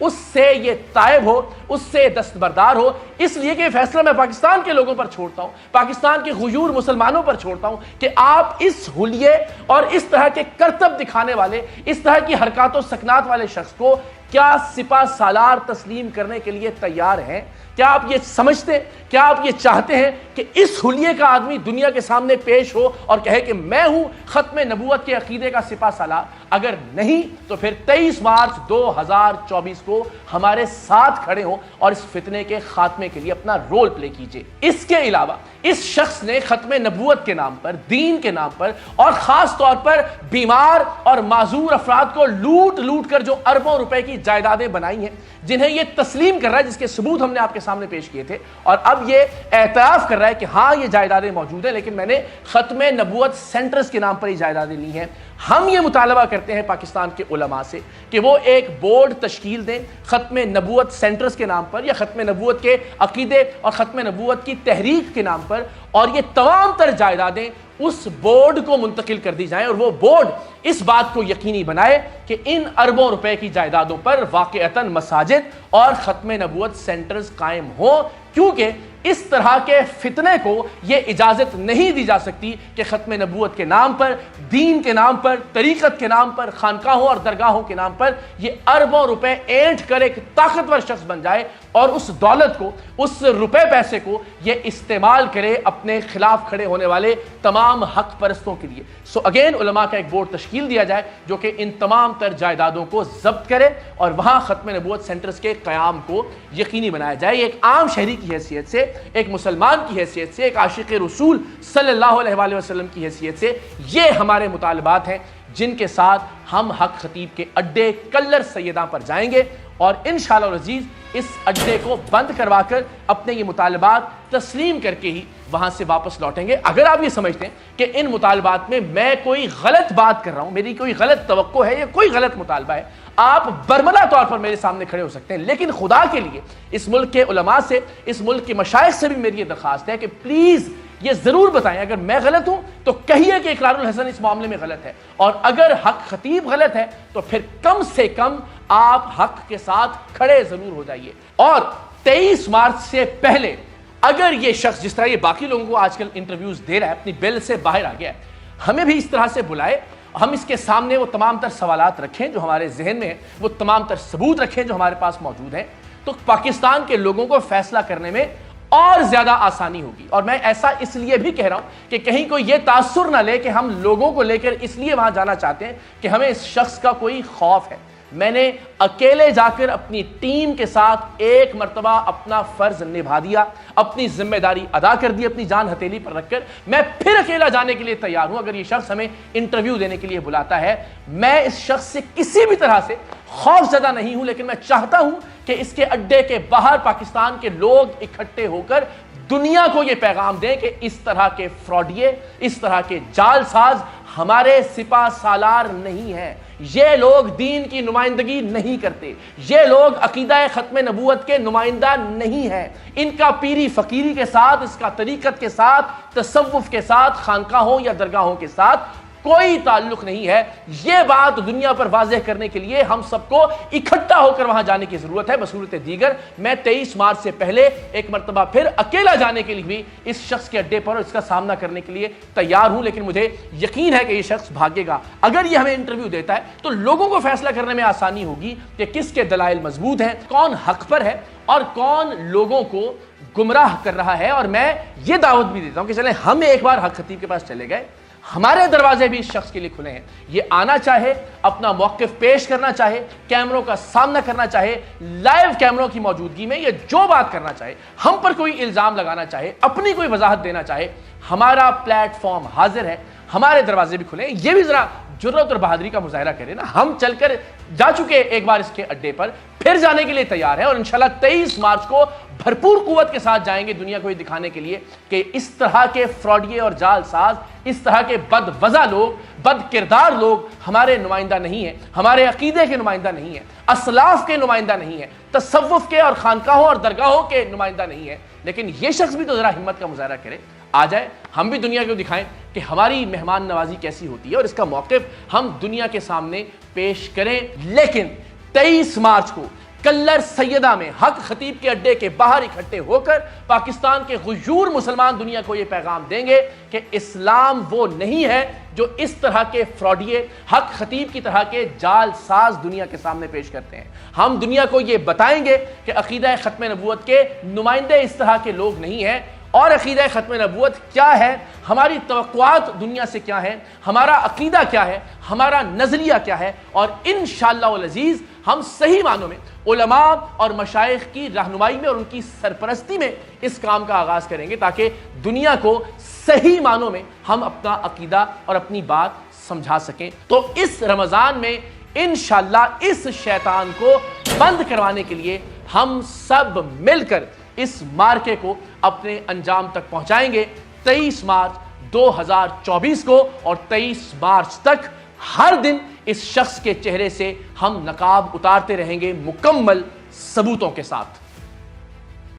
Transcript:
اس سے یہ تائب ہو, اس سے دستبردار ہو. اس لیے کہ یہ فیصلہ میں پاکستان کے لوگوں پر چھوڑتا ہوں, پاکستان کے غیور مسلمانوں پر چھوڑتا ہوں کہ آپ اس حلیے اور اس طرح کے کرتب دکھانے والے, اس طرح کی حرکات و سکنات والے شخص کو کیا سپہ سالار تسلیم کرنے کے لیے تیار ہیں؟ کیا آپ یہ سمجھتے, کیا آپ یہ چاہتے ہیں کہ اس حلیے کا آدمی دنیا کے سامنے پیش ہو اور کہے کہ میں ہوں ختم نبوت کے عقیدے کا سپہ سالار؟ اگر نہیں تو پھر 23 مارچ 2024 کو ہمارے ساتھ کھڑے ہوں اور اس فتنے کے خاتمے کے لیے اپنا رول پلے کیجئے. اس کے علاوہ اس شخص نے ختم نبوت کے نام پر, دین کے نام پر, اور خاص طور پر بیمار اور معذور افراد کو لوٹ لوٹ کر جو اربوں روپے کی جائیدادیں بنائی ہیں, جنہیں یہ تسلیم کر رہا ہے, جس کے ثبوت ہم نے آپ کے سامنے پیش کیے تھے, اور اب یہ اعتراف کر رہا ہے کہ ہاں یہ جائیدادیں موجود ہیں لیکن میں نے ختم نبوت سینٹرز کے نام پر یہ جائیدادیں لی ہیں. ہم یہ مطالبہ کرتے ہیں پاکستان کے علماء سے کہ وہ ایک بورڈ تشکیل دیں ختم نبوت سینٹرز کے نام پر, یا ختم نبوت کے عقیدے اور ختم نبوت کی تحریک کے نام پر, اور یہ تمام تر جائیدادیں اس بورڈ کو منتقل کر دی جائیں, اور وہ بورڈ اس بات کو یقینی بنائے کہ ان اربوں روپے کی جائیدادوں پر واقعتاً مساجد اور ختم نبوت سینٹرز قائم ہوں, کیونکہ اس طرح کے فتنے کو یہ اجازت نہیں دی جا سکتی کہ ختم نبوت کے نام پر, دین کے نام پر, طریقت کے نام پر, خانقاہوں اور درگاہوں کے نام پر یہ اربوں روپے اینٹ کر ایک طاقتور شخص بن جائے اور اس دولت کو, اس روپے پیسے کو یہ استعمال کرے اپنے خلاف کھڑے ہونے والے تمام حق پرستوں کے لیے. سو اگین علماء کا ایک بورڈ تشکیل دیا جائے جو کہ ان تمام تر جائیدادوں کو ضبط کرے اور وہاں ختم نبوت سینٹرز کے قیام کو یقینی بنایا جائے. ایک عام شہری کی حیثیت سے, ایک مسلمان کی حیثیت سے, ایک عاشق رسول صلی اللہ علیہ وآلہ وسلم کی حیثیت سے یہ ہمارے مطالبات ہیں جن کے ساتھ ہم حق خطیب کے اڈے کلر سیداں پر جائیں گے, اور انشاءاللہ العزیز اس اڈے کو بند کروا کر اپنے یہ مطالبات تسلیم کر کے ہی وہاں سے واپس لوٹیں گے. اگر آپ یہ سمجھتے ہیں کہ ان مطالبات میں میں کوئی غلط بات کر رہا ہوں, میری کوئی غلط توقع ہے یا کوئی غلط مطالبہ ہے, آپ برملا طور پر میرے سامنے کھڑے ہو سکتے ہیں, لیکن خدا کے لیے اس ملک کے علماء سے, اس ملک کے مشائخ سے بھی میری یہ درخواست ہے کہ پلیز یہ ضرور بتائیں اگر میں غلط ہوں تو کہیے کہ اقرار الحسن اس معاملے میں غلط ہے, اور اگر حق خطیب غلط ہے تو پھر کم سے کم آپ حق کے ساتھ کھڑے ضرور ہو جائیے. اور 23 مارچ سے پہلے اگر یہ شخص جس طرح یہ باقی لوگوں کو آج کل انٹرویوز دے رہا ہے, اپنی بل سے باہر آ گیا ہے, ہمیں بھی اس طرح سے بلائے, ہم اس کے سامنے وہ تمام تر سوالات رکھیں جو ہمارے ذہن میں ہیں, وہ تمام تر ثبوت رکھیں جو ہمارے پاس موجود ہیں, تو پاکستان کے لوگوں کو فیصلہ کرنے میں اور زیادہ آسانی ہوگی. اور میں ایسا اس لیے بھی کہہ رہا ہوں کہ کہیں کوئی یہ تاثر نہ لے کہ ہم لوگوں کو لے کر اس لیے وہاں جانا چاہتے ہیں کہ ہمیں اس شخص کا کوئی خوف ہے. میں نے اکیلے جا کر اپنی ٹیم کے ساتھ ایک مرتبہ اپنا فرض نبھا دیا, اپنی ذمہ داری ادا کر دی, اپنی جان ہتھیلی پر رکھ کر. میں پھر اکیلا جانے کے لیے تیار ہوں اگر یہ شخص ہمیں انٹرویو دینے کے لیے بلاتا ہے. میں اس شخص سے کسی بھی طرح سے خوف زدہ نہیں ہوں, لیکن میں چاہتا ہوں کہ اس کے اڈے کے باہر پاکستان کے لوگ اکٹھے ہو کر دنیا کو یہ پیغام دیں کہ اس طرح کے فراڈیے, اس طرح کے جال ساز ہمارے سپہ سالار نہیں ہیں. یہ لوگ دین کی نمائندگی نہیں کرتے, یہ لوگ عقیدہ ختم نبوت کے نمائندہ نہیں ہیں. ان کا پیری فقیری کے ساتھ, اس کا طریقت کے ساتھ, تصوف کے ساتھ, خانقاہوں یا درگاہوں کے ساتھ کوئی تعلق نہیں ہے. یہ بات دنیا پر واضح کرنے کے لیے ہم سب کو اکٹھا ہو کر وہاں جانے کی ضرورت ہے. بصورت دیگر میں 23 مارچ سے پہلے ایک مرتبہ پھر اکیلا جانے کے لیے بھی اس شخص کے اڈے پر اس کا سامنا کرنے کے لیے تیار ہوں, لیکن مجھے یقین ہے کہ یہ شخص بھاگے گا. اگر یہ ہمیں انٹرویو دیتا ہے تو لوگوں کو فیصلہ کرنے میں آسانی ہوگی کہ کس کے دلائل مضبوط ہیں, کون حق پر ہے اور کون لوگوں کو گمراہ کر رہا ہے. اور میں یہ دعوت بھی دیتا ہوں کہ چلیں ہم ایک بار حق خطیب کے پاس چلے گئے, ہمارے دروازے بھی اس شخص کے لیے کھلے ہیں. یہ آنا چاہے, اپنا موقف پیش کرنا چاہے, کیمروں کا سامنا کرنا چاہے, لائیو کیمروں کی موجودگی میں یہ جو بات کرنا چاہے, ہم پر کوئی الزام لگانا چاہے, اپنی کوئی وضاحت دینا چاہے, ہمارا پلیٹ فارم حاضر ہے, ہمارے دروازے بھی کھلے ہیں. یہ بھی ذرا جرأت اور بہادری کا مظاہرہ کرے نا. ہم چل کر جا چکے ایک بار اس کے اڈے پر, پھر جانے کے لیے تیار ہے, اور انشاءاللہ 23 مارچ کو بھرپور قوت کے ساتھ جائیں گے دنیا کو یہ دکھانے کے لیے کہ اس طرح کے فراڈیے اور جال ساز, اس طرح کے بد وضع لوگ, بد کردار لوگ ہمارے نمائندہ نہیں ہیں, ہمارے عقیدے کے نمائندہ نہیں ہیں, اسلاف کے نمائندہ نہیں ہیں, تصوف کے اور خانقاہوں اور درگاہوں کے نمائندہ نہیں ہیں. لیکن یہ شخص بھی تو ذرا ہمت کا مظاہرہ کرے, آ جائے, ہم بھی دنیا کو دکھائیں کہ ہماری مہمان نوازی کیسی ہوتی ہے اور اس کا موقف ہم دنیا کے سامنے پیش کریں. لیکن 23 مارچ کو کلر سیدہ میں حق خطیب کے اڈے کے باہر اکٹھے ہو کر پاکستان کے غیور مسلمان دنیا کو یہ پیغام دیں گے کہ اسلام وہ نہیں ہے جو اس طرح کے فراڈیے حق خطیب کی طرح کے جال ساز دنیا کے سامنے پیش کرتے ہیں۔ ہم دنیا کو یہ بتائیں گے کہ عقیدہ ختم نبوت کے نمائندے اس طرح کے لوگ نہیں ہیں، اور عقیدہ ختم نبوت کیا ہے، ہماری توقعات دنیا سے کیا ہیں، ہمارا عقیدہ کیا ہے، ہمارا نظریہ کیا ہے، اور انشاءاللہ العزیز ہم صحیح معنوں میں علماء اور مشائخ کی رہنمائی میں اور ان کی سرپرستی میں اس کام کا آغاز کریں گے تاکہ دنیا کو صحیح معنوں میں ہم اپنا عقیدہ اور اپنی بات سمجھا سکیں۔ تو اس رمضان میں انشاءاللہ اس شیطان کو بند کروانے کے لیے ہم سب مل کر اس مارکے کو اپنے انجام تک پہنچائیں گے۔ 23 مارچ 2024 کو اور 23 مارچ تک ہر دن اس شخص کے چہرے سے ہم نقاب اتارتے رہیں گے مکمل ثبوتوں کے ساتھ۔